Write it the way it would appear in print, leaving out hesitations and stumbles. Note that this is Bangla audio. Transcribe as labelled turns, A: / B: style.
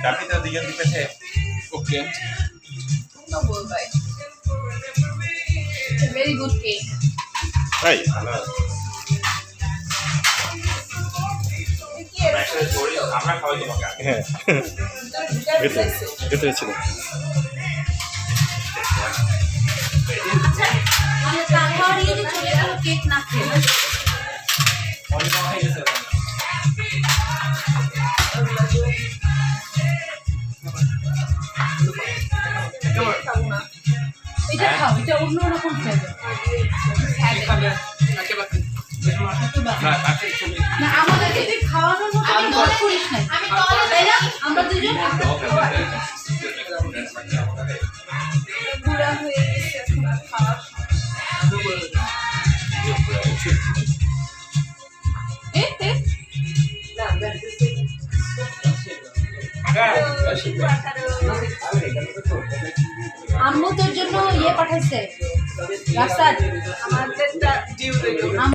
A: Tapi tadi yang di PC.
B: Okay
C: No bye. It's a very good cake.
A: তাই ভালো আমরা খাওয়াই তোমাকে আগে।
B: হ্যাঁ ভেতরে ছিল
C: কেক না খেয়ে এটা খাও, এটা অন্যরকম ফ্লেভার। না আমাদেরকে তুই খাওয়ানোর মতো আমি মনে করিস না। তাই না? আমরা দুজন বুড়া হয়ে গেছে এখন আর খাওয়ার আম্মু তোর জন্য ইয়ে পাঠাইছে রাস্তা আমাদেরটা ডিউ